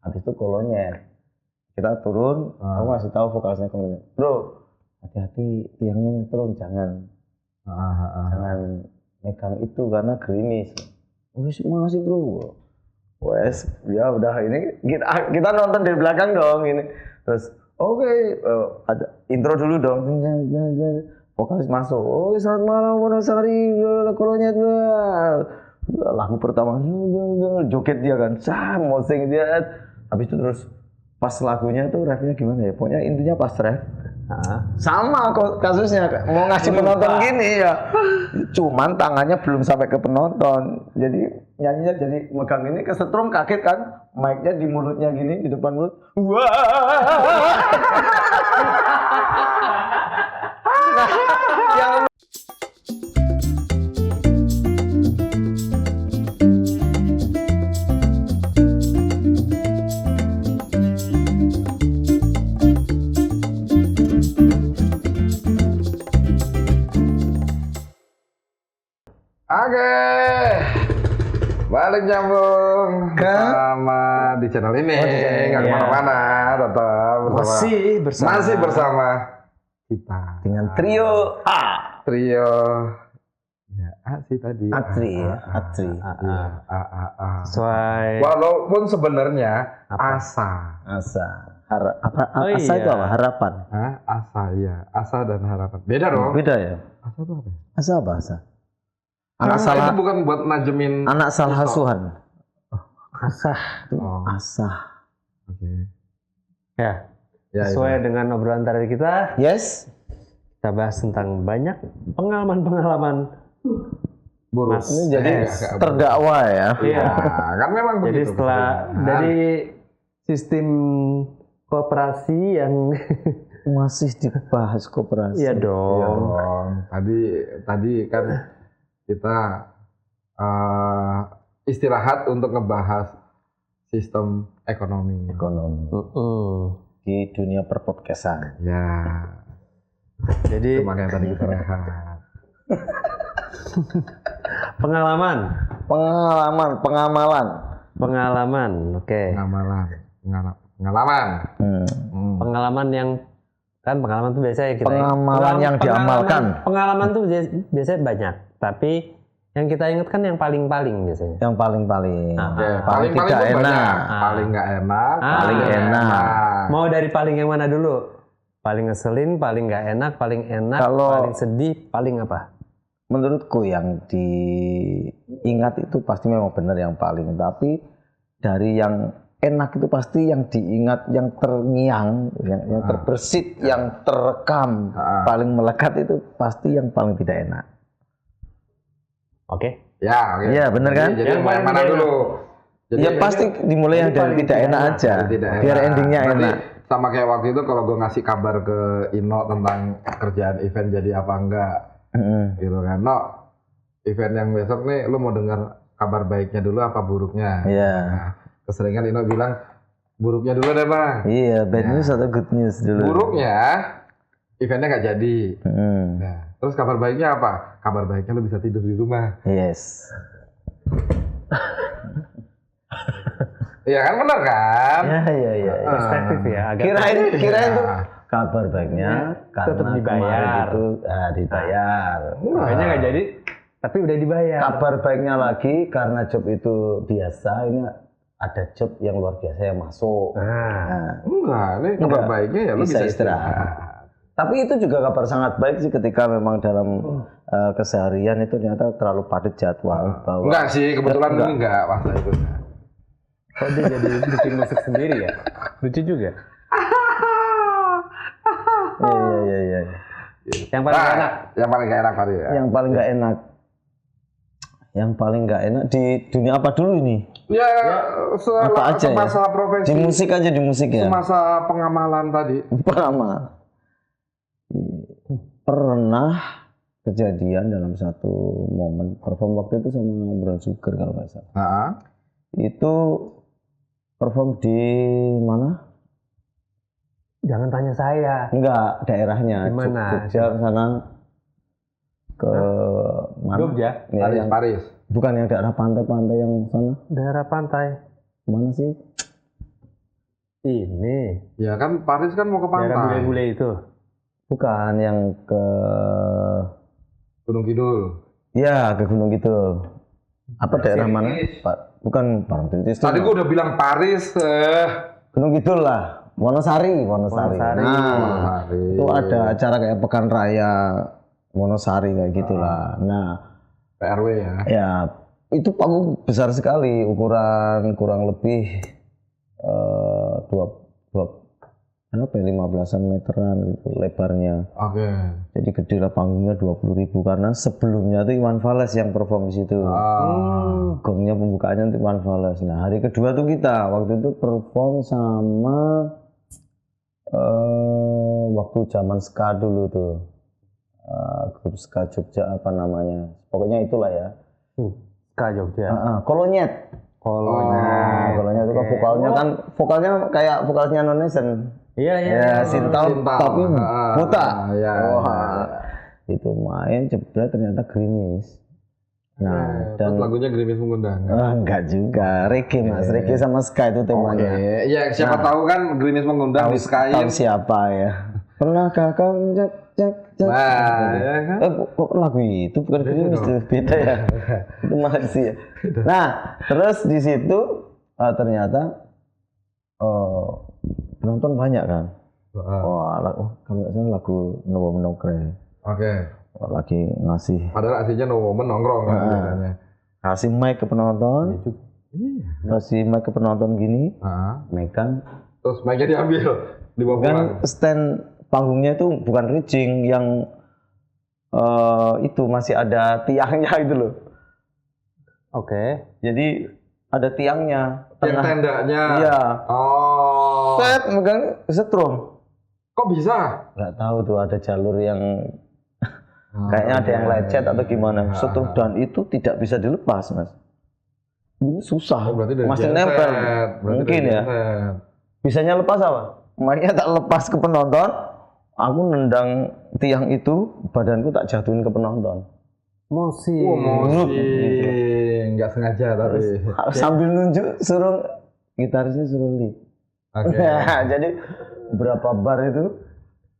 Habis itu kolonyer. Kita turun, aku ngasih tahu vokalisnya kolonyer. Bro, hati-hati tiangnya turun, jangan megang itu karena gerimis. Wes makasih bro. Wes ya udah ini kita nonton dari belakang dong ini. Terus oke, ada intro dulu dong. Vokalis masuk. Oh selamat malam Wonosari, kolonyer lagu pertama joget dia kan, mau sing dia. Habis itu terus pas lagunya tuh rapnya gimana ya? Pokoknya intinya pas rap. Sama kok kasusnya mau ngasih penonton gini ya. Cuman tangannya belum sampai ke penonton. Jadi nyanyinya jadi megang ini kesetrum kaget kan. Mic-nya di mulutnya gini di depan mulut. Wah. Yang Oke, balik nyambung sama di channel ini, nggak kemana-mana, tetap bersama, masih bersama kita dengan trio A. Trio, ya A sih tadi. Atri. Sesuai. Walaupun sebenarnya Asa. Asa itu apa? Harapan. Asa ya, asa dan harapan. Beda dong. Beda ya. Asa itu apa? Asa apa asa? Anak salah itu bukan buat najemin anak salah asuhan. Asah. Asah. Oke. Ya. Sesuai dengan obrolan tadi kita. Yes. Kita bahas tentang banyak pengalaman buruk. Ini jadi terdakwa ya. Iya. Kan memang jadi begitu. Setelah dari sistem koperasi yang masih dibahas koperasi. Iya dong. Tadi kan kita istirahat untuk ngebahas sistem ekonomi. Di dunia perpodcastan. Ya. Jadi makanya tadi kita rehat. Pengamalan. Oke. Pengalaman. Pengalaman yang kan pengalaman tuh biasanya kita yang diamalkan. Pengalaman tuh biasanya banyak, tapi yang kita ingat kan yang paling-paling biasanya. Yang paling-paling. Paling tidak enak. Paling nggak enak. Paling enak. Mau dari paling yang mana dulu? Paling ngeselin, paling nggak enak, paling enak, paling sedih, paling apa? Menurutku yang diingat itu pasti memang benar yang paling. Tapi dari yang enak itu pasti yang diingat, yang terngiang, yang terbersit, yang terekam, paling melekat itu pasti yang paling tidak enak. Oke. Ya, oke. Iya, benar kan? Jadi yang mana dulu? Jadi ya pasti dimulai yang dari tidak enak aja. Biar endingnya enak. Sama kayak waktu itu kalau gue ngasih kabar ke Ino tentang kerjaan event jadi apa enggak, gitu kan. No, event yang besok nih, lu mau dengar kabar baiknya dulu apa buruknya? Iya. Nah, keseringan Ino bilang buruknya dulu deh bang. Iya, bad news atau good news dulu. Buruknya eventnya nggak jadi. Nah, terus kabar baiknya apa? Kabar baiknya lu bisa tidur di rumah. Yes. Iya kan, benar kan? Iya. Perspektif ya. Kirain tuh kabar baiknya tetap karena dibayar. Itu dibayar. Makanya nggak jadi, tapi udah dibayar. Kabar baiknya lagi karena job itu biasa, ini ada job yang luar biasa yang masuk. Enggak, ini kabar baiknya ya lu bisa istirahat. Tapi itu juga kabar sangat baik sih ketika memang dalam keseharian itu ternyata terlalu padat jadwal. Enggak sih, kebetulan ini enggak waktu itu. Kok dia jadi bikin musik sendiri ya? Lucu juga. Iya. Yang paling gak enak? Yang paling gak enak tadi ya? Yang paling gak enak di dunia apa dulu ini? Ya apa aja semasa ya? profesi. Di musik aja, di musik ya? Semasa pengamalan tadi. Pernah kejadian dalam satu momen perform waktu itu sama Brown Sugar kalau nggak salah. Itu perform di mana? Jangan tanya saya. Enggak, daerahnya. Di mana? Jogja sana ke mana? Jogja? Ya, Paris. Bukan yang daerah pantai-pantai yang sana. Daerah pantai. Mana sih? Ini Ya kan Paris kan mau ke daerah pantai. bule-bule itu. Bukan yang ke Gunung Kidul. ya ke Gunung Kidul. Apa daerah mana? Pak, bukan Parangtritis. Tadi gua udah bilang Paris. Gunung Kidul lah. Wonosari. Wonosari. Nah, itu ada acara kayak Pekan Raya Wonosari kayak gitulah. Nah, PRW ya. ya itu panggung besar sekali, ukuran kurang lebih berapa ya, 15-an meteran gitu lebarnya. Oke. Jadi gede lah panggungnya 20.000 karena sebelumnya tuh Iwan Fals yang perform di situ. Gongnya pembukaannya untuk Iwan Fals. Nah hari kedua tuh kita waktu itu perform sama waktu zaman ska dulu tuh, grup ska Jogja apa namanya, pokoknya itulah ya. Ska Jogja. Kolonyet. Kolonyet itu kan vokalnya kayak vokalnya Non Nation. Iya. Sintal tapi buta. Iya. Wah, itu main jebret ternyata gerimis. Nah, dan lagunya Gerimis Mengundang. Enggak juga, reggae Mas, reggae sama ska itu temanya. Iya, siapa tahu kan Gerimis Mengundang di Sky. Tahu siapa ya? Pernahkah kau cek. Nah, Kok lagu itu bukan gerimis itu beda ya. Itu masih ya. Nah, terus di situ ternyata penonton banyak kan. Kalau nggak salah lagu No Woman No Cry. Oke. Lagi ngasih. Padahal aslinya No Woman nongkrong kan biasanya. Kasih mic ke penonton. Kasih mic ke penonton gini. Megang. Terus mic-nya diambil, dibawa pulang. Kan stand panggungnya itu bukan rigging yang itu masih ada tiangnya itu loh. Oke. Jadi ada tiangnya. Tiang tendanya. Iya. Oh. Set megang setrum. Kok bisa? Nggak tahu tuh ada jalur yang kayaknya ada yang lecet atau gimana. Setrum dan itu tidak bisa dilepas Mas. Ini susah. Masih nempel. Mungkin ya. Bisanya lepas apa? Mic-nya tak lepas ke penonton. Aku nendang tiang itu, badanku tak jatuhin ke penonton. Mosi. Nggak sengaja tapi. Sambil nunjuk suruh gitarisnya suruh lead. Jadi berapa bar itu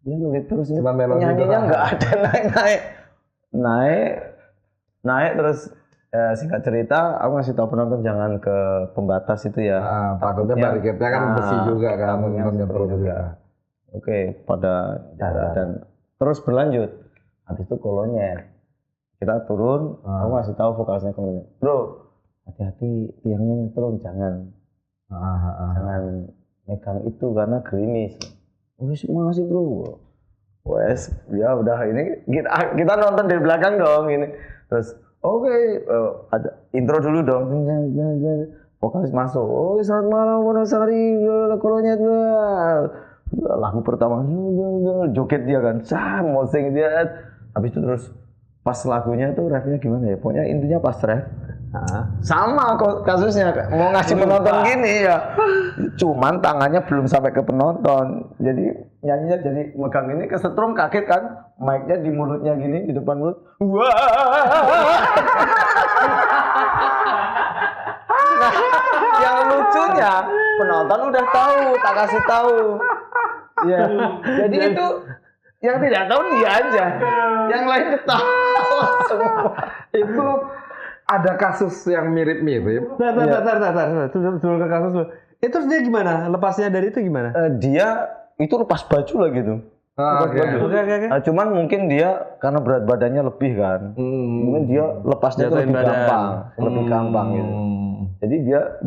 dia lead terus. Penyanyinya nggak ada naik terus. Singkat cerita, aku ngasih tahu penonton jangan ke pembatas itu ya. Takutnya bariketnya kan besi juga kan. Juga. Oke, pada darah dan terus berlanjut. Habis itu kolonyet. Kita turun, aku ngasih tahu vokalisnya kolonyet. Bro, hati-hati tiangnya turun, jangan megang itu karena gerimis. Wes makasih bro. Wes, ya udah ini kita nonton dari belakang dong ini. Terus ada intro dulu dong. Vokalis masuk. Oh, selamat malam Wonosari, kolonyet. Lagu pertama joget dia kan, mosing dia. Habis itu terus pas lagunya tuh refnya gimana ya? Pokoknya intinya pas ref sama kok kasusnya mau ngasih penonton gini ya. Cuman tangannya belum sampai ke penonton. Jadi nyanyinya jadi megang ini kesetrum kaget kan. Mic-nya di mulutnya gini di depan mulut. Wah. Nah, yang lucunya penonton udah tahu, tak kasih tahu. Ya, jadi itu yang tidak tahu dia aja, yang lain ketawa semua. Itu ada kasus yang mirip-mirip. Dulu ke kasus lu. Terus dia gimana? Lepasnya dari itu gimana? Dia itu lepas baju lah gitu. Lepas baju. Cuman mungkin dia karena berat badannya lebih kan, mungkin dia lepasnya itu lebih gampang gitu. Jadi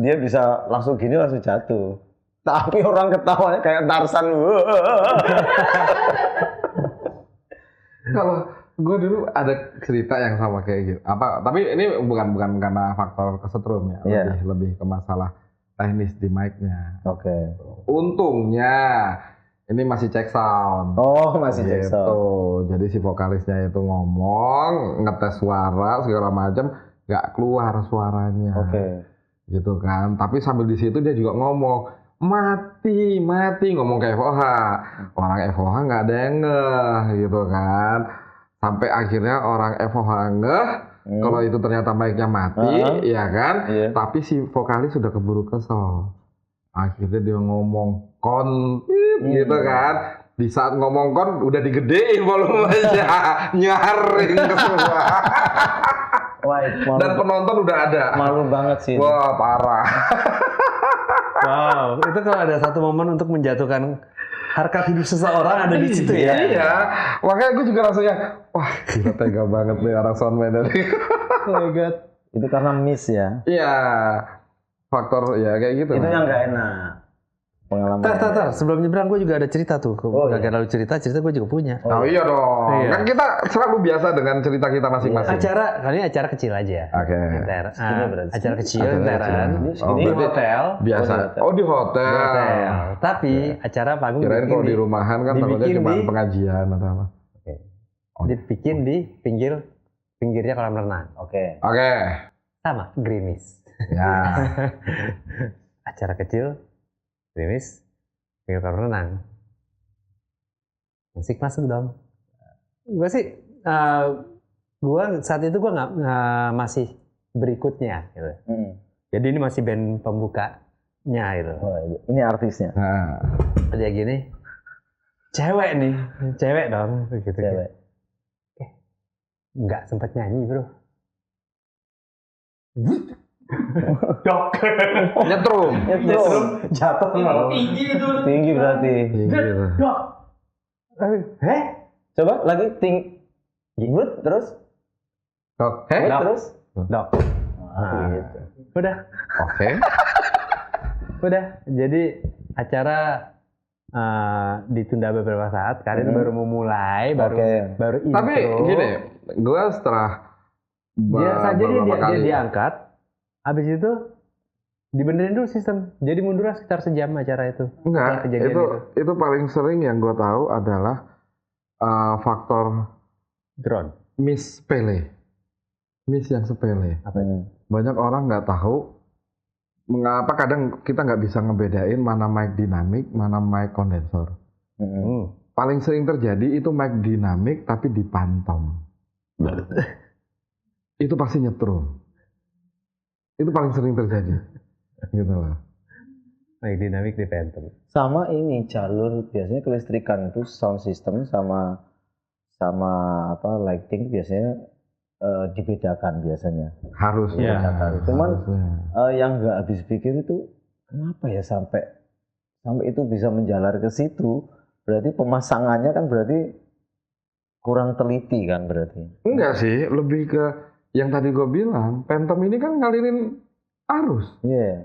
dia bisa langsung gini langsung jatuh. Tapi orang ketawanya kayak Tarsan. Kalau gue dulu ada cerita yang sama kayak gitu. Tapi ini bukan karena faktor kesetrum ya. Lebih ke masalah teknis di mic-nya. Oke. Untungnya ini masih cek sound. Oh, masih cek sound. Jadi si vokalisnya itu ngomong, ngetes suara segala macam, nggak keluar suaranya. Gitu kan. Tapi sambil di situ dia juga ngomong mati ngomong ke FOH. Orang FOH nggak ada yang ngeh gitu kan. Sampai akhirnya orang FOH ngeh kalau itu ternyata mic-nya mati, ya kan? Tapi si vokalis sudah keburu kesel. Akhirnya dia ngomong kontip gitu kan. Di saat ngomong kon udah digedein volumenya, nyaring ke semua. Wah, malu, Dan penonton udah ada. malu banget sih. Wah, parah. Wow, itu kalau ada satu momen untuk menjatuhkan harkat hidup seseorang ada di situ ya. Iya, makanya gue juga langsung wah gila tega banget nih orang soundman tadi. Oh my God. Itu karena miss ya. Iya, faktor ya kayak gitu. Itu yang nggak enak. Pengalaman. Tar. Sebelum nyebrang gue juga ada cerita tuh. Gak lalu cerita gue juga punya. Oh iya dong. Iya. Kan kita selalu biasa dengan cerita kita masing-masing. Kali ini acara kecil aja. Oke. Acara kecil, Acara interan. kecil. Oh, Di berarti hotel. Biasa. Oh di hotel. Tapi acara panggung Kirain kalau di dibikin rumahan kan takutnya dibikin cuma di- pengajian atau apa. dibikin di pinggirnya kolam renang. Oke. Oke. Sama, gerimis. Ya. Acara kecil, gerimis, pinggir kolam renang. Musik masuk dong. Gue sih, saat itu gue nggak masih berikutnya gitu. Jadi ini masih band pembukanya gitu. Oh, ini artisnya. Nah. Dia gini, cewek dong gitu. Cewek. Nggak sempet nyanyi bro. Dok. Nyetrum. Jatuh. Tinggi berarti. Gitu. Dok. Coba lagi tinggi. Terus. Oke. Terus. Dok. Gitu. Udah. Oke. Udah. Jadi acara ditunda beberapa saat. Karena baru mau mulai, baru intro. Tapi gini, gue setelah dia beberapa kali diangkat. Habis itu dibenerin dulu sistem. Jadi mundur sekitar sejam acara itu. enggak, Kejadian itu paling sering yang gue tahu adalah faktor drone. miss yang sepele. Banyak orang nggak tahu mengapa kadang kita nggak bisa ngebedain mana mic dinamik, mana mic kondensor. Paling sering terjadi itu mic dinamik tapi dipantom. Itu pasti nyetrum. Itu paling sering terjadi. Gitu lah. Mic dinamik di phantom. Sama ini jalur biasanya kelistrikan itu sound system sama apa lighting biasanya dibedakan biasanya. Harusnya. Cuman yang nggak habis pikir itu kenapa ya sampai itu bisa menjalar ke situ? Berarti pemasangannya kan berarti kurang teliti kan berarti. Enggak sih, lebih ke yang tadi gue bilang, Phantom ini kan ngalirin arus. Iya.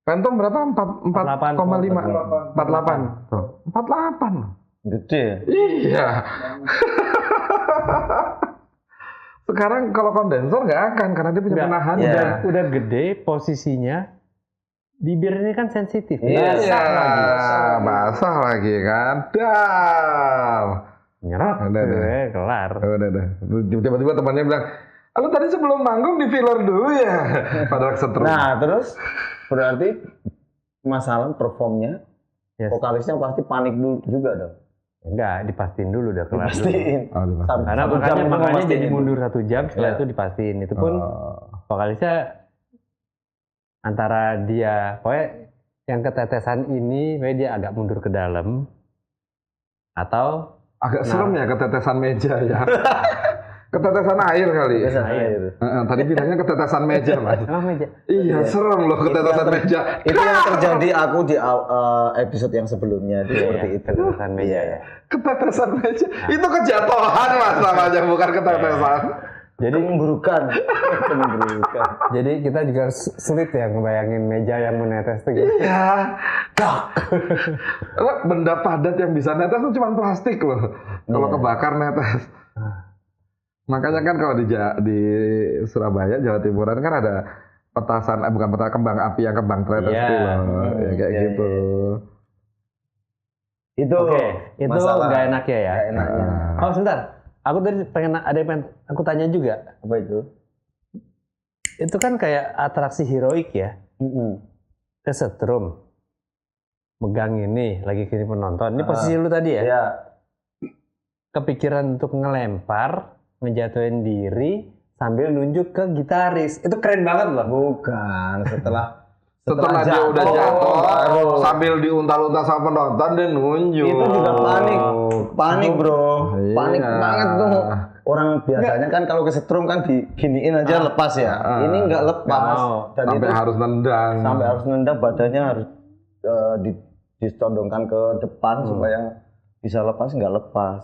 Phantom berapa? 4,5? 48. 48. Gede ya? Iya. Sekarang kalau kondensor nggak akan karena dia punya penahan. Udah gede posisinya. Bibir ini kan sensitif. Iya, basah lagi kan. Dar. Nyerot. Udah. Kelar. Udah. Tiba-tiba temannya bilang, "Lu tadi sebelum manggung di filler dulu ya?" Padahal kesetrum. Nah, terus berarti masalah performnya vokalisnya pasti panik dulu juga dong. Enggak, dipastiin dulu udah kelar dulu. Pastiin. Karena makanya jadi mundur 1 jam setelah itu dipastiin. Itu pun vokalisnya antara dia, pokoknya yang ketetesan ini, pokoknya dia agak mundur ke dalam atau agak serem ya ketetesan meja ya. Ketetesan air kali. Tadi bilangnya ketetesan meja, Mas. emang meja. Iya, serem loh ketetesan meja. Itu yang terjadi aku di episode yang sebelumnya itu seperti itu. Ketetesan meja ya. Ketetesan meja. Itu kejatuhan Mas namanya, bukan ketetesan. Jadi Memburukan. Jadi kita juga sulit ya ngebayangin meja yang menetes itu gitu. Iya. Benda padat yang bisa netes itu cuma plastik loh. Kalau kebakar netes. Makanya kan kalau di Surabaya, Jawa Timuran kan ada petasan, bukan petasan, kembang api yang kembang tetes itu loh. Ya, kayak gitu. Itu Itu masalah. nggak enak ya. Nggak enaknya. Oh sebentar, aku tadi ada yang pengen aku tanya juga. Apa itu? Itu kan kayak atraksi heroik ya. Kesetrum, megang ini lagi kini penonton. Ini posisi lu tadi ya? Iya. Kepikiran untuk ngelempar, ngejatuhin diri sambil nunjuk ke gitaris. Itu keren banget loh. Bukan, Setelah dia udah jatuh, baru. sambil diuntal-untal sama penonton dia nunjuk. Itu juga panik bro, Iya. panik banget tuh. Orang biasanya kan kalau kesetrum kan diginiin aja lepas ya. Ini nggak lepas. Dan sampai itu harus nendang. sampai harus nendang, badannya harus dicondongkan ke depan supaya bisa lepas, nggak lepas.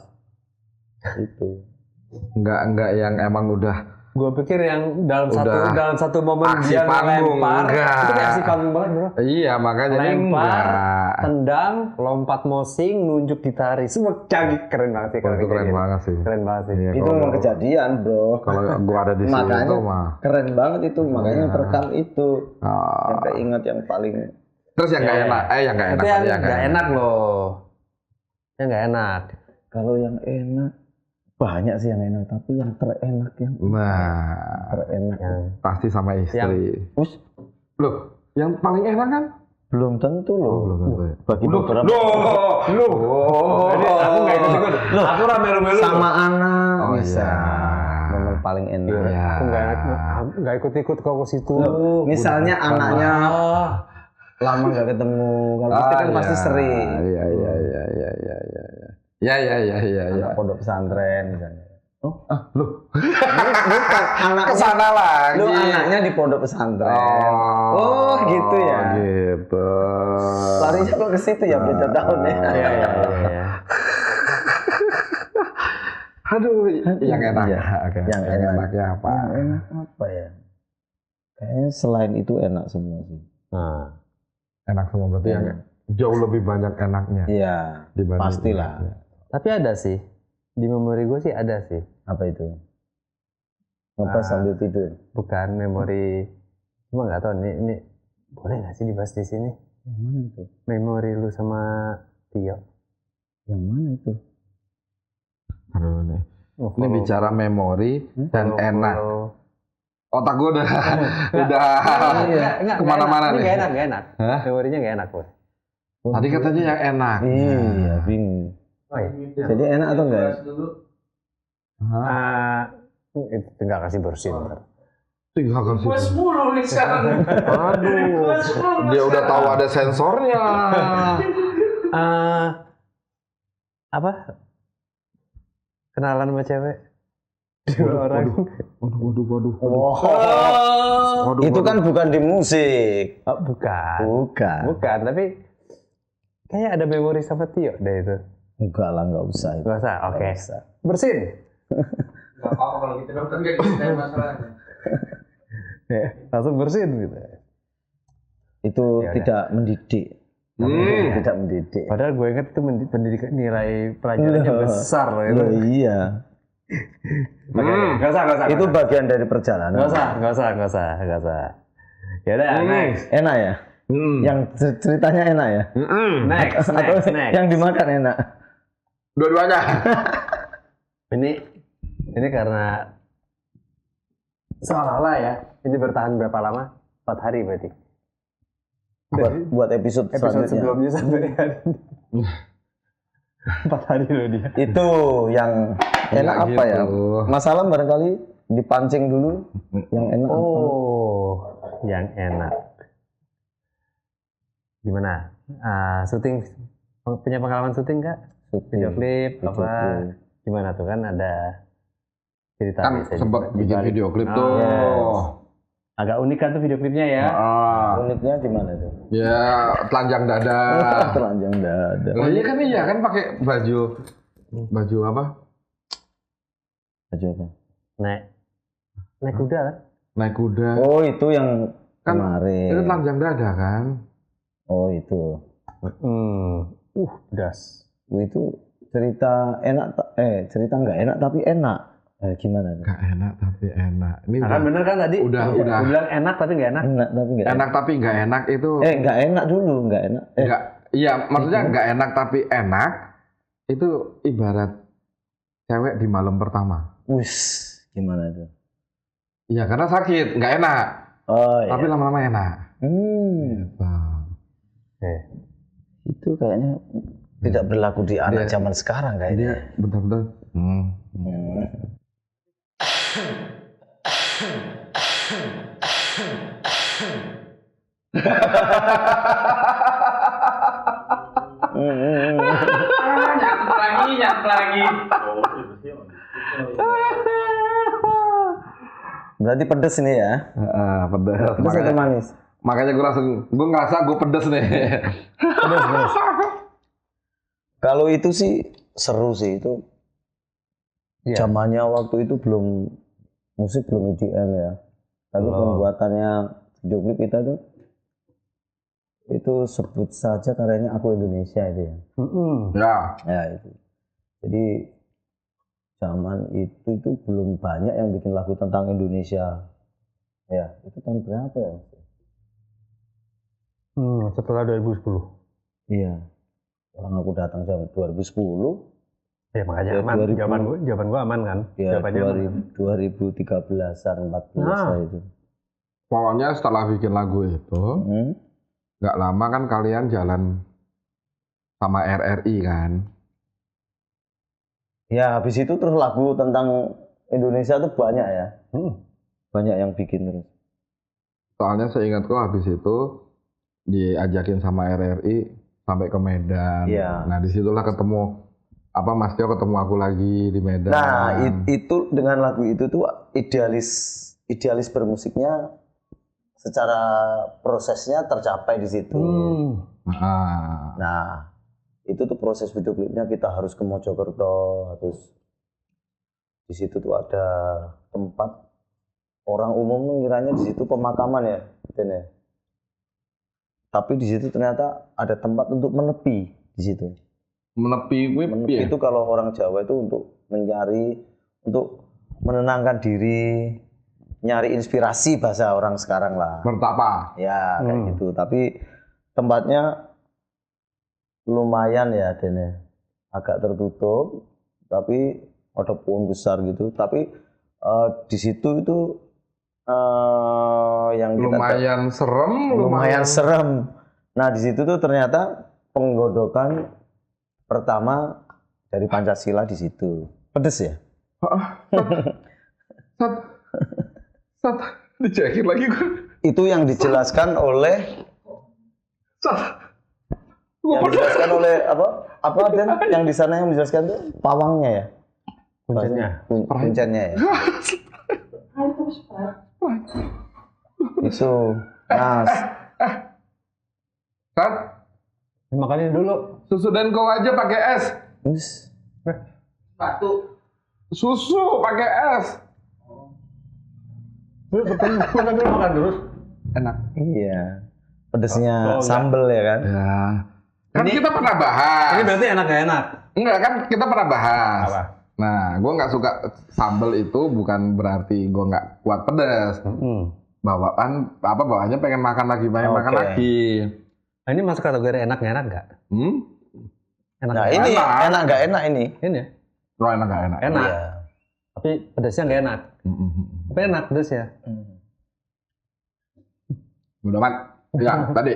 Itu. Enggak yang emang udah Gue pikir yang dalam Udah satu momen aksi dia panggung, ngelempar, enggak. itu kayak aksi panggung banget bro. iya makanya ini Lempar, enggak. tendang, lompat mosing, nunjuk ditari, semua canggih, keren banget sih. Oh, itu keren banget sih. Keren banget sih. Iya, Itu kalau- memang kejadian bro. Kalau gua ada di situ Makanya mah. keren banget itu, makanya yang terekam itu. Ah. Yang keinget yang paling. Terus yang nggak Iya. enak, yang nggak enak. Itu yang tadi nggak enak loh. Yang nggak enak. Kalau yang enak banyak sih yang enak, tapi yang terenak yang Nah, terenak Yang pasti sama istri. Us, Loh, yang paling enak kan? belum tentu loh. belum tentu ya. Bagi beberapa Jadi aku nggak ikut-ikut. Aku rame-rame sama anak Oh, bisa. iya. Memang paling enak. Iya. Aku nggak ikut-ikut kok ke situ. Loh, misalnya anaknya lama nggak ketemu, kalau istri kan pasti sering. Iya. Anak pondok pesantren misalnya. Loh, Bukan anaknya. kesana lagi. Lu anaknya di pondok pesantren. Oh, gitu ya. Gitu. Larinya kok ke situ ya, beda tahun ya. Iya. Aduh, yang enak. Iya. Oke. Yang Yang enak. enaknya apa? Yang enak apa ya? Kayaknya selain itu enak semua sih. Nah, Enak semua berarti yang jauh lebih banyak enaknya Iya, dibanding pastilah. enaknya. tapi ada sih. Di memori gue sih ada sih. Apa itu? Ngepas sambil tidur. Bukan memori. Cuma nggak tahu ini boleh nggak sih dibahas di sini? Yang mana itu? Memori lu sama Tio. Yang mana itu? Aduh nih. Ini Follow- bicara memori dan follow- enak. follow. Otak gue udah Enggak, kemana-mana nih. Nggak enak. Hah? Memorinya nggak enak loh. Tadi katanya yang enak. Iya, bingung. Oh iya. Jadi enak atau enggak? Hah? Itu tinggal kasih bersin. Ntar. Tinggal kasih. Gue 10 nih sekarang. Aduh, dia udah tahu ada sensornya. Apa? Kenalan sama cewek. Dua orang. Waduh. Oh, Waduh, itu kan bukan di musik. Oh, bukan. Bukan. Tapi kayaknya ada memori sama Tio deh itu. Enggak lah, enggak usah itu. Gak usah, oke. Nggak usah. Bersin. Gak apa-apa kalau gitu dong, kan gak diceritain masalahnya. Ya, langsung bersin gitu. Itu Ya udah. tidak mendidik. Tidak mendidik. Padahal gue ingat itu pendidikan nilai pelajarannya Loh. besar loh itu. Loh, iya. Gak usah. Itu bagian dari perjalanan. Gak usah. Ya udah, next. Enak ya? Yang ceritanya enak ya? Next. Atau yang dimakan enak? Dua-duanya. Ini karena seolah-olah ya, ini bertahan berapa lama? 4 hari berarti. Buat episode Episode selanjutnya. sebelumnya sampai hari ini. 4 hari loh dia. Itu yang enak Nggak apa ya? gitu. Masalah barangkali dipancing dulu. Yang enak apa? Oh, yang enak. Gimana? Syuting, punya pengalaman syuting nggak? Video klip, Video apa? klip. Gimana tuh kan ada cerita Kan biasanya sempat di bikin balik. video klip Ah, tuh. yes. Agak unik kan tuh video klipnya ya. Uniknya gimana tuh? Ya, telanjang dada. Telanjang dada. Lah iya kan pakai baju apa? Baju apa? Naik kuda kan? Naik kuda. Oh, itu yang Kan kemarin. Itu telanjang dada kan? Oh, itu. Das. Itu cerita enak cerita nggak enak tapi enak. Gimana tuh? Gak enak tapi enak. Ini Nah, kan bener kan tadi? udah. Gue bilang enak tapi nggak enak. Enak tapi nggak enak tapi nggak enak itu. nggak enak dulu, nggak enak. Nggak, iya maksudnya nggak enak tapi enak itu ibarat cewek di malam pertama. Wus, gimana tuh? Iya karena sakit, nggak enak. Oh, Tapi iya. lama-lama enak. Hmm, Oke. itu kayaknya tidak berlaku di anak zaman sekarang Dia kayaknya. bentar-bentar. Nyatu lagi. Berarti pedes ini ya? Pedes. Pedes atau manis? Makanya gue ngerasa gue pedes nih. Pedes. Kalau itu sih seru sih itu. Iya. Zamannya waktu itu belum musik belum EDM ya. Tapi pembuatannya video klip kita itu sebut saja karyanya Aku Indonesia itu ya. Ya. Ya itu. Jadi zaman itu belum banyak yang bikin lagu tentang Indonesia. Ya, itu tahun berapa ya? Setelah 2010. Iya. Orang aku datang jam 2010. Ya makanya Ya, aman. 2000. Jawaban gua aman kan? Ya, Jawabannya aman. 2013-an, 14 itu. Pokoknya setelah bikin lagu itu, nggak lama kan kalian jalan sama RRI kan? Ya, habis itu terus lagu tentang Indonesia tuh banyak ya. Banyak yang bikin terus. Soalnya seingatku habis itu diajakin sama RRI sampai ke Medan. Iya. Nah disitulah ketemu Mas Tio ketemu aku lagi di Medan. Nah itu dengan lagu itu tuh idealis bermusiknya secara prosesnya tercapai di situ. Nah itu tuh proses video klipnya kita harus ke Mojokerto, harus di situ tuh ada tempat orang umum mengiranya di situ pemakaman ya, Den ya. Tapi di situ ternyata ada tempat untuk menepi di situ. Menepi itu kalau orang Jawa itu untuk mencari, untuk menenangkan diri, nyari inspirasi bahasa orang sekarang lah. Bertapa. Ya kayak gitu. Tapi tempatnya lumayan ya Den ya. Agak tertutup, tapi ada pohon besar gitu. Tapi di situ itu yang kita lumayan serem. Nah di situ tuh ternyata penggodokan pertama dari Pancasila di situ. Pedes ya? Sat, dijakin lagi gue. Itu yang dijelaskan oleh dijelaskan oleh apa Dan yang di sana yang dijelaskan tuh pawangnya ya? Kuncinya ya. Itu Nas. Sat, Makannya dulu. susu Denko aja pakai es. Batu. Susu pakai es. Makan dulu terus. Enak. Iya. Pedesnya sambel ya kan? Ya. Kan kita pernah bahas. Ini berarti enak gak enak? Enggak kan kita pernah bahas. Apa? Nah, gue nggak suka sambal itu bukan berarti gue nggak kuat pedas. Bawaannya pengen makan lagi, makan lagi. Nah, ini masuk kategori enak gak enak gak? Enak Nah gak ini enak? enak nggak enak ini? Ini ya? Oh, enak nggak enak? Enak. Iya. Tapi pedasnya gak enak. Tapi enak pedasnya. Udah mat. Ya tadi.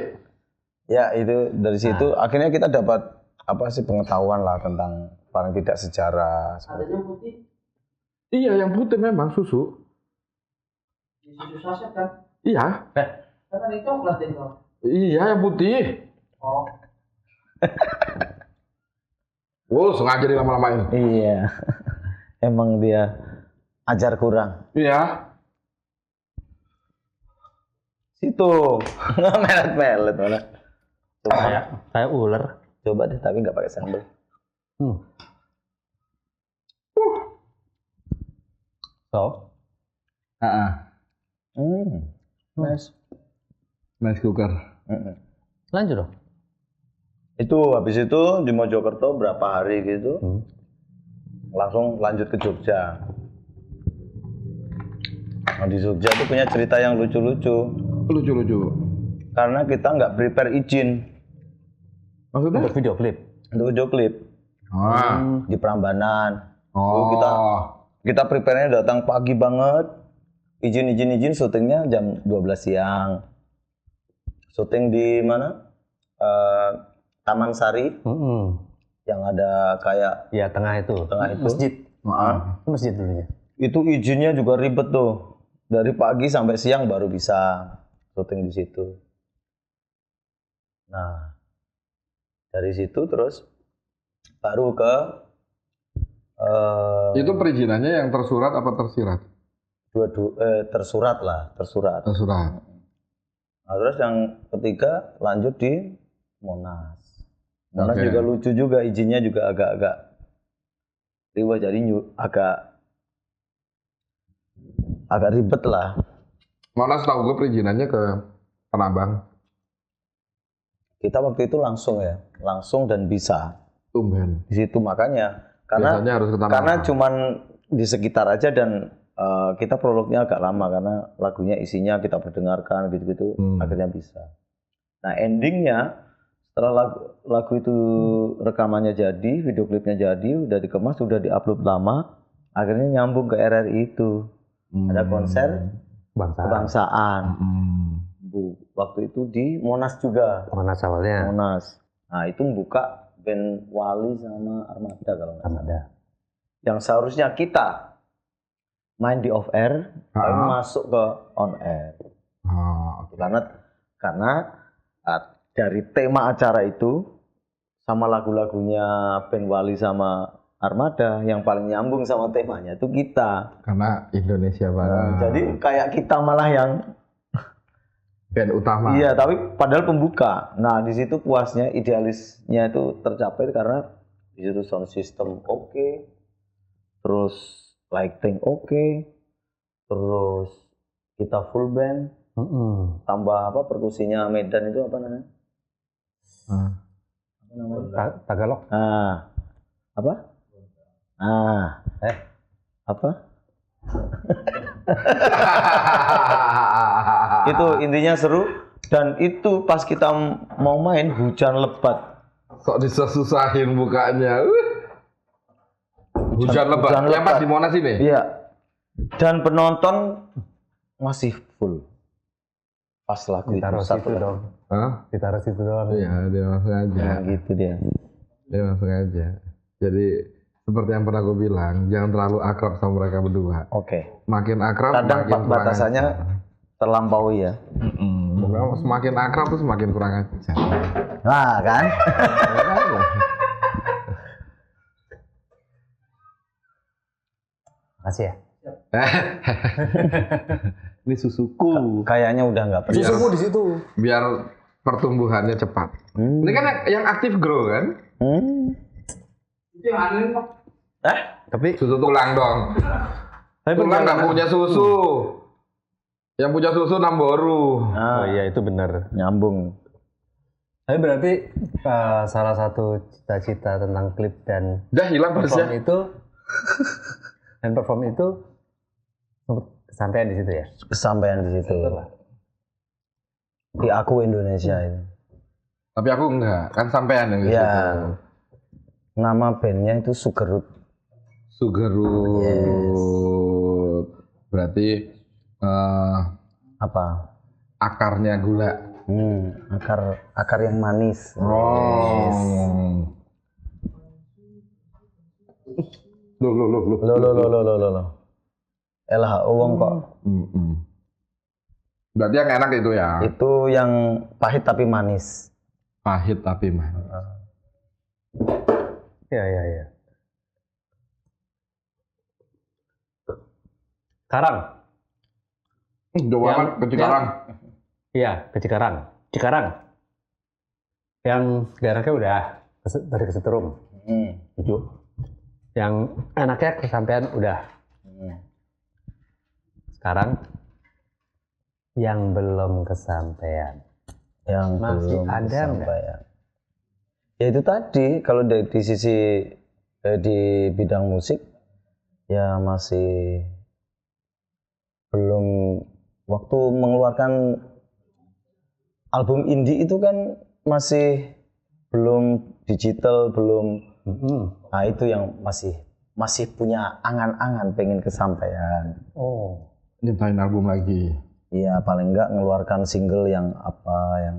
Ya itu dari situ akhirnya kita dapat apa sih pengetahuan lah tentang paling tidak sejarah. Adanya putih. Iya yang putih memang susu. Di susu saset kan? Iya. Kan ada coklat itu. Iya yang putih. Oh. Sengaja dilama-lamain. Iya. Emang dia ajar kurang. Iya. Situ melet-melet mana? Kayak ular. Coba deh tapi nggak pakai sambal. So. Nice. Nice cooker. Lanjut dong. Itu habis itu di Mojokerto berapa hari gitu, langsung lanjut ke Jogja. Nah, di Jogja tuh punya cerita yang lucu-lucu. Lucu-lucu. Karena kita nggak prepare izin. Maksudnya? Untuk video klip. Untuk video klip. Di Prambanan. Kita prepare-nya datang pagi banget. Izin syutingnya jam 12 siang. Syuting di mana? Taman Sari. Yang ada kayak Tengah itu. Masjid. Masjid dulunya. Itu izinnya juga ribet tuh. Dari pagi sampai siang baru bisa syuting di situ. Nah, dari situ terus baru ke Itu perizinannya yang tersurat apa tersirat? tersurat lah, tersurat. Tersurat. Nah, terus yang ketiga lanjut di Monas. Monas Oke. juga lucu juga, izinnya juga agak-agak ribet, jadi agak ribet lah. Monas tahu gue perizinannya ke penambang. Kita waktu itu langsung ya, langsung dan bisa Tumben. di situ makanya Biasanya karena harus ke Tanah karena Abang. cuman di sekitar aja dan kita prolognya agak lama karena lagunya isinya kita perdengarkan gitu-gitu akhirnya bisa. Nah endingnya setelah lagu itu rekamannya jadi, video klipnya jadi, udah dikemas, udah diupload lama, akhirnya nyambung ke RRI itu. Ada konser kebangsaan. Waktu itu di Monas juga. Monas awalnya. Monas. Nah itu membuka band Wali sama Armada kalau nggak salah. Yang seharusnya kita main di off air, tapi masuk ke on air. Karena dari tema acara itu sama lagu-lagunya band Wali sama Armada yang paling nyambung sama temanya itu kita. Karena Indonesia banget. Jadi kayak kita malah yang band utama. iya, tapi padahal pembuka. Nah, di situ puasnya, idealisnya itu tercapai karena di situ sound system oke, terus lighting oke, terus kita full band, tambah apa perkusinya Medan itu apa namanya? Apa namanya? Tagalog. Apa? Apa? Itu intinya seru dan itu pas kita mau main hujan lebat. Sok disusah-susahin bukanya. Hujan lebat. Yang pas di Monas ini? Iya. Dan penonton masih full. Pas lagu Ditaruh itu satu situ dong. Ditaruh situ doang. Iya, dia langsung aja. Nah, gitu dia. Dia langsung aja. Jadi seperti yang pernah gue bilang, jangan terlalu akrab sama mereka berdua. Oke. Makin akrab, Kadang makin kurang batasannya ajar. terlampaui ya. Pokoknya semakin akrab tuh semakin kurang ajar. Nah, kan? Makasih ya. Ini susuku. Kayaknya udah nggak perlu. Susuku di situ. Biar pertumbuhannya cepat. Ini kan yang aktif grow kan? Itu yang aneh Pak. Tapi Susu tulang dong. Tulang nggak punya susu. Yang punya susu Namboru. oh iya itu benar. Nyambung. Tapi berarti salah satu cita-cita tentang klip dan Udah hilang perform pelisnya. itu kesampaian di situ ya. Kesampaian di situ. Di Aku Indonesia itu. Tapi aku enggak, kan sampean yang di Iya. situ. Nama bandnya itu Sugerut. Sugerut. Yes. Berarti Apa? akarnya gula. Akar yang manis. Oh. Lo. Elah, wong kok. Berarti yang enak itu ya. Itu yang pahit tapi manis. Pahit tapi manis. Iya. Karang. Jauh banget ke Cikarang. Iya, ke Cikarang. Yang jaraknya udah dari kesetrum. 7. Yang enaknya kesampaian udah. Sekarang yang belum kesampaian. Yang Masih belum ada kesampaian. Ya itu tadi kalau dari sisi di bidang musik ya masih belum, waktu mengeluarkan album indie itu kan masih belum digital, belum. Nah itu yang masih punya angan-angan pengen kesampaian. Oh, Nyiptain album lagi. Iya, paling enggak ngeluarkan single yang apa yang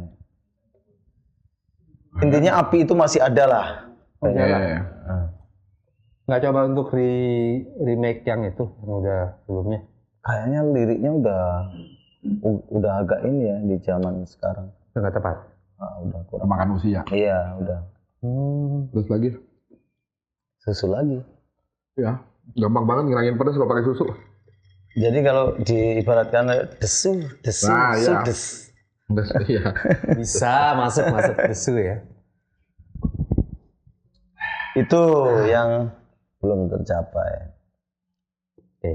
intinya api itu masih ada lah. Oke. nggak coba untuk remake yang itu yang udah sebelumnya? Kayaknya liriknya udah agak ini ya di zaman sekarang. Nggak tepat. Udah kurang. Makan usia. Iya, udah. Terus lagi? Susu lagi. Ya, gampang banget ngilangin pedas kalau pakai susu. Jadi kalau diibaratkan desu, Nah, iya. des. Iya. Bisa masuk desu ya. Itu yang belum tercapai. Oke.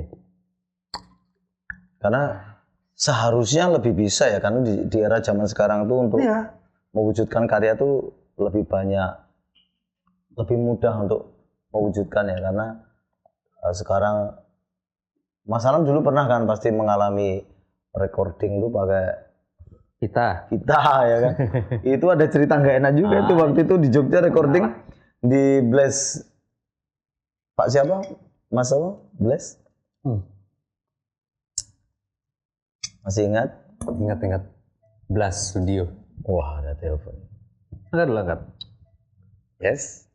Karena seharusnya lebih bisa ya, karena di era zaman sekarang tuh untuk mewujudkan karya tuh lebih banyak, lebih mudah untuk mewujudkan ya, karena sekarang Mas Alam dulu pernah kan pasti mengalami recording tuh pakai Kita. ya kan. Itu ada cerita nggak enak juga itu waktu itu di Jogja recording di Blast Pak siapa? Mas apa? Blast? Masih ingat? Ingat Blast Studio. Wah, ada telepon. Angkat dulu, angkat. Yes.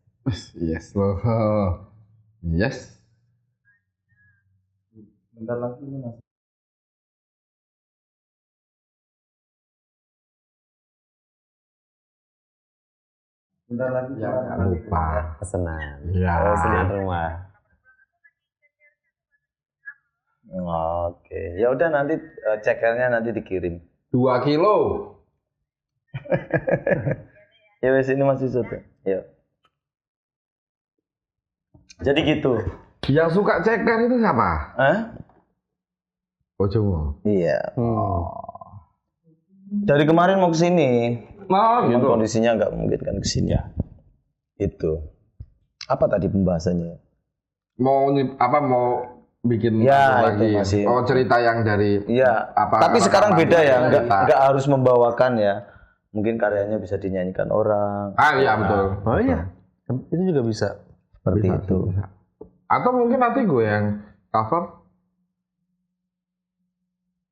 Yes loh. Yes. Bentar lagi ini Mas. Bentar lagi. Ya, nggak lupa. Pesanan. Ya. Pesanan rumah. Oke. Ya udah nanti cekernya nanti dikirim. 2 kilo. Ya wes ini masih satu. Ya. Jadi gitu. Yang suka ceker itu siapa? Hah? Bojomu. Iya. Dari kemarin mau kesini. Nah, Cuman gitu. kondisinya nggak memungkinkan kesini. Ya. Itu. Apa tadi pembahasannya? Mau bikin Ya, lagi. itu masih. Oh, cerita yang dari Iya. apa? Tapi sekarang rekaman beda ya, cerita. nggak harus membawakan ya. Mungkin karyanya bisa dinyanyikan orang. Ah, iya betul. Oh iya. Itu juga bisa. Seperti Bisa, itu. bisa. Atau mungkin nanti gue yang cover.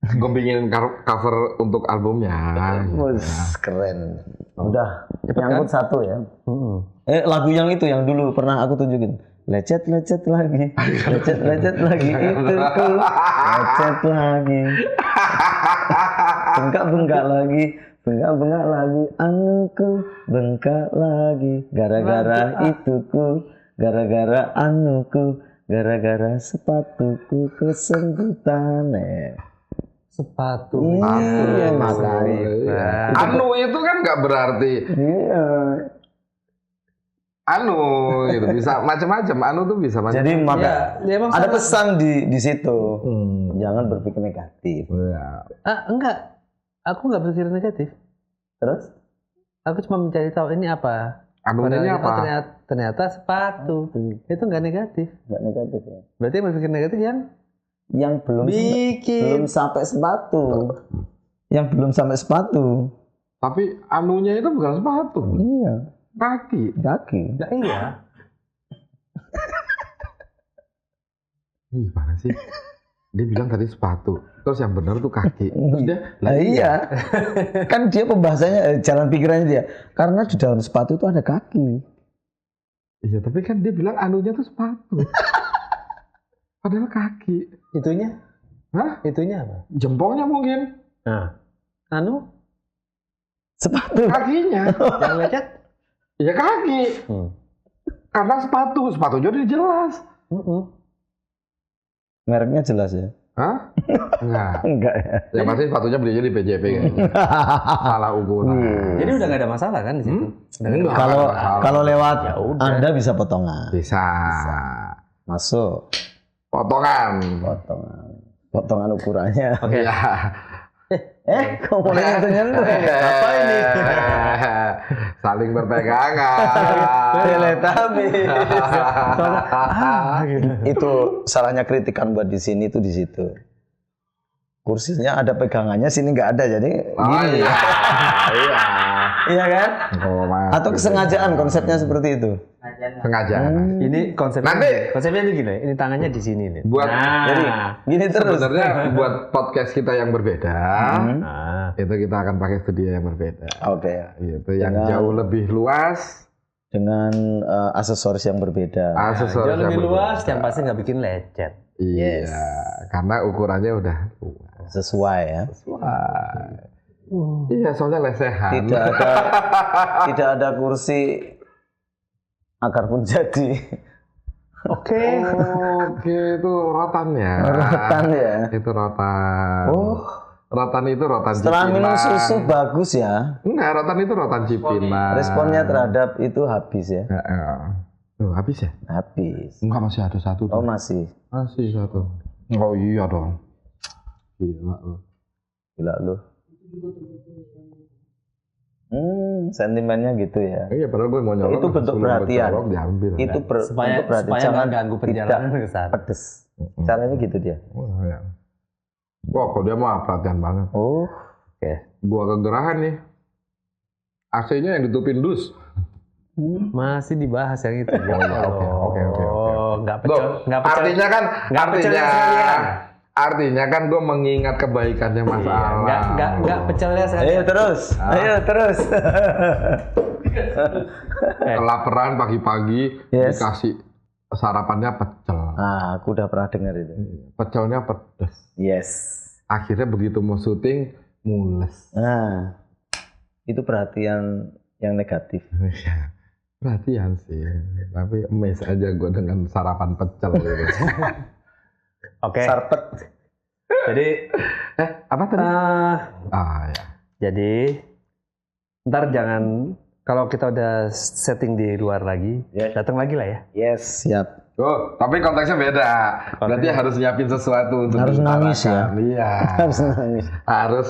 Gue bikin cover untuk albumnya. Wih, keren. Udah nyangkut satu ya. Lagu yang itu yang dulu pernah aku tunjukin. Lecet lagi, lecet lagi itu ku, lecet lagi, bengkak lagi, anuku, bengkak lagi, gara-gara ituku, gara-gara anuku, gara-gara sepatuku kesembutan. Sepatu. Iya, makanya. Anu itu kan nggak berarti Iya. anu gitu, bisa macam-macam. Anu tuh bisa macam. Jadi maka Ya, emang ada sama. pesan di situ. Jangan berpikir negatif. Ya. Enggak. Aku nggak berpikir negatif. Terus? Aku cuma mencari tahu ini apa. Anunya ini apa? Ternyata sepatu. Itu nggak negatif. Nggak negatif ya. Berarti yang berpikir negatif Yang belum sampai sepatu. Yang belum sampai sepatu. Tapi anunya itu bukan sepatu. Iya. Kaki. Nggak iya. Ih, gimana sih? Dia bilang tadi sepatu. Terus yang benar tuh kaki. Terus dia, Iya. Kan dia pembahasannya jalan pikirannya dia. Karena di dalam sepatu itu ada kaki. Iya, tapi kan dia bilang anunya tuh sepatu. Padahal kaki. Itunya? Hah? Itunya apa? Jempolnya mungkin. Nah. Anu? Sepatu. Kakinya. Yang lecet? Ya kaki. Karena sepatu. Sepatunya udah jelas. Mereknya jelas ya? Hah? Enggak. Enggak ya? Yang pasti sepatunya belinya di PJP kayaknya. Salah ukuran. Jadi udah nggak ada masalah kan di situ? Udah nggak ada Enggak. Kalau masalah. kalau lewat Ya udah. Anda bisa potongan. Bisa. Masuk. Potongan. Potongan ukurannya. Oke. Ya. Kok mulai nyentuh? Apa ini? Saling berpegangan. Teletubbies. gitu. Itu salahnya kritikan buat di sini tuh di situ. Kursinya ada pegangannya, sini nggak ada, jadi Oh, gini. iya. Iya. Iya kan? Oh, Mas. Atau kesengajaan konsepnya seperti itu. Sengaja. Ini konsepnya. Nanti- Konsepnya ini gini. Ini tangannya di sini nih. Buat Jadi gini terus. sebenarnya buat podcast kita yang berbeda, Nah. itu kita akan pakai studio yang berbeda. Oke. Gitu, yang Dengan- jauh lebih luas, Dengan aksesoris yang berbeda. aksesoris Jauh yang lebih luas, berbeda. yang pasti nggak bikin lecet. Iya, Yes. karena ukurannya udah luas. Sesuai ya. Wah. Iya, soalnya lesehan. Tidak ada kursi akar pun jadi. Oke. Oke, itu rotan ya. Rotan ya. Itu rotan. Oh, Rotan itu rotan setelah minum Cipinang. susu bagus ya. Enggak, rotan itu rotan Cipinang. Responnya terhadap itu habis ya. Loh, habis ya? Habis. Enggak, masih ada satu Oh tuh. masih. Masih satu. Oh iya dong. Gila loh. Gila lu. Sentimennya gitu ya. Iya, padahal gue mau nyolong. Itu bentuk perhatian. Diambil. Itu Supaya bentuk perhatian. supaya Jangan nggak ganggu perjalanan ke sana. pedes. Caranya gitu dia. Oh, ya. Wah, kok dia mah perhatian banget. Oh, Gua kegerahan nih. AC-nya yang ditutupin dus. Masih dibahas yang itu. Ya Oke. Nggak Loh, pecel. Nggak pecel. artinya kan, nggak pecel sekalian. artinya kan gue mengingat kebaikannya Mas Iya, Alam. nggak pecelnya sekalian. ayo terus. Ayo terus. Kelaparan pagi-pagi Yes. dikasih sarapannya pecel. Ah, aku udah pernah dengar itu. Pecelnya pedes. Yes. Akhirnya begitu mau syuting mules. Nah, itu perhatian yang negatif. Ya, perhatian sih. Tapi emes aja gue dengan sarapan pecel gitu. Oke. Sarpet. Jadi Apa tadi? Ya. jadi ntar jangan kalau kita udah setting di luar lagi, Yes. datang lagi lah ya. Yes, siap. Oh, tapi konteksnya beda. Berarti harus nyiapin sesuatu untuk Harus nangis ya? diutarakan. Iya. Harus nangis. Harus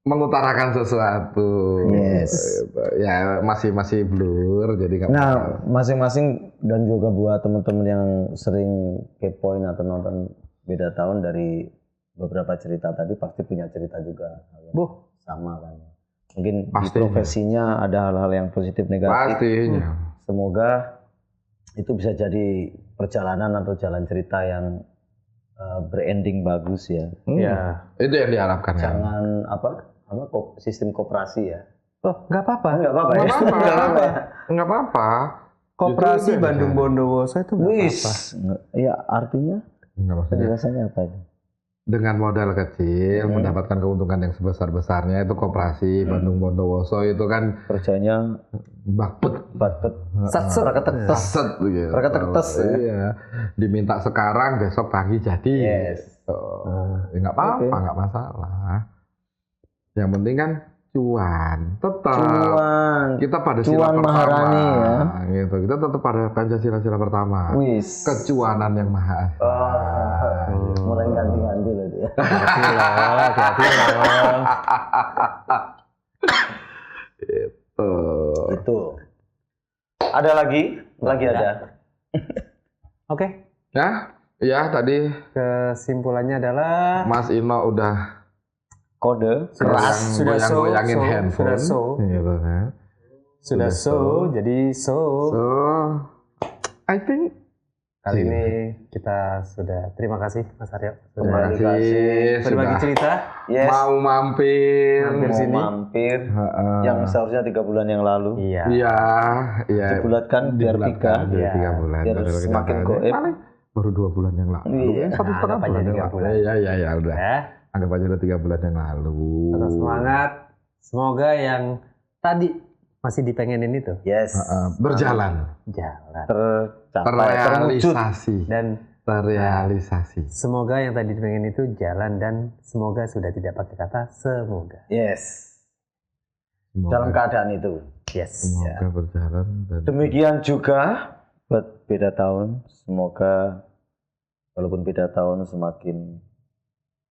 mengutarakan sesuatu. Yes. Gitu. Ya masih blur, jadi nggak apa-apa. Nah, masing-masing dan juga buat teman-teman yang sering kepoin atau nonton beda tahun dari beberapa cerita tadi pasti punya cerita juga hal yang sama kan. Mungkin di Pastinya. profesinya ada hal-hal yang positif negatif. Pastinya. Semoga itu bisa jadi perjalanan atau jalan cerita yang berending bagus ya. Ya. Itu yang diharapkan ya. Jangan sistem koperasi ya. Oh, nggak apa-apa. Enggak apa-apa ya. Nggak apa-apa. Nggak apa-apa. Nggak apa-apa. Koperasi Justru itu Bandung yang Bondowoso itu nggak Wis. apa-apa. Ya artinya Nggak maksudnya. penjelasannya apa itu? Dengan modal kecil mendapatkan keuntungan yang sebesar-besarnya itu koperasi Bandung Bondowoso itu kan Kerjanya bakpet batpet. Satset. set gitu. Reketek-tes, ya. Iya. Diminta sekarang besok pagi jadi. Yes. Ya nggak apa-apa, Oke. nggak masalah. Yang penting kan cuan. Tetap. Cuan. Kita pada Cuan sila pertama. Maharani ya. Gitu. Kita tetap pada Pancasila pertama. Wis. Kecuanan yang maha esa. Mulai ganti-ganti loh dia. Hati-hati loh. Itu. Itu. Ada lagi? Lagi ada. Oke. Ya tadi Kesimpulannya adalah Mas Ino udah Kode keras sudah goyang-goyangin so, handphone. sudah so. Gitu kan. sudah so, jadi So, I think kali ini kita sudah terima kasih Mas Aryo terima sudah kasih berbagi sudah cerita. Yes. mau mampir. Mampir Mau sini. mampir. Heeh. Yang seharusnya 3 bulan yang lalu. Iya. Iya. Dibulatkan biar 3. Dibulatkan biar Iya. 3 bulan. Biar Padahal semakin kita goib. paling baru 2 bulan yang lalu. Iya. 1,5 Anggap aja bulan 3 yang bulan. lalu. Iya, udah. Ya. Anggap aja udah 3 bulan yang lalu. Tetap semangat. Semoga yang tadi masih dipengenin itu Yes. Berjalan. jalan. Tercapai, terwujud. Terrealisasi. Semoga yang tadi dipengen itu jalan dan semoga sudah tidak pakai kata semoga. Yes. Semoga, Dalam keadaan itu. Yes. semoga berjalan dan Demikian juga buat beda tahun. Semoga walaupun beda tahun semakin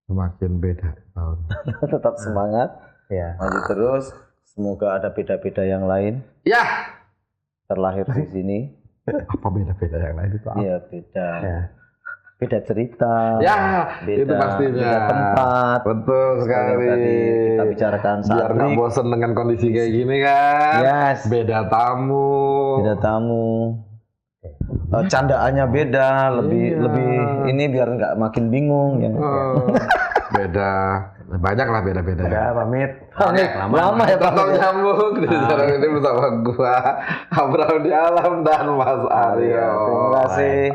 semakin beda tahun. tetap semangat. Ya. Maju terus. Semoga ada beda-beda yang lain Ya, terlahir di sini. apa beda-beda yang lain itu? Apa? Iya beda. Ya. Beda cerita. Ya, beda, itu pastinya. Beda tempat. Betul Yang sekali. tadi kita bicarakan saat Biar nggak break. bosen dengan kondisi kayak gini kan. Yes. Beda tamu. Beda tamu. Candaannya beda, lebih ini biar nggak makin bingung ya. Beda. Banyak lah beda-beda. Udah pamit. Lama ya Pak. Tetap nyambung di sekarang ini bersama gua Abraham di Alam dan Mas Aryo. Terima kasih.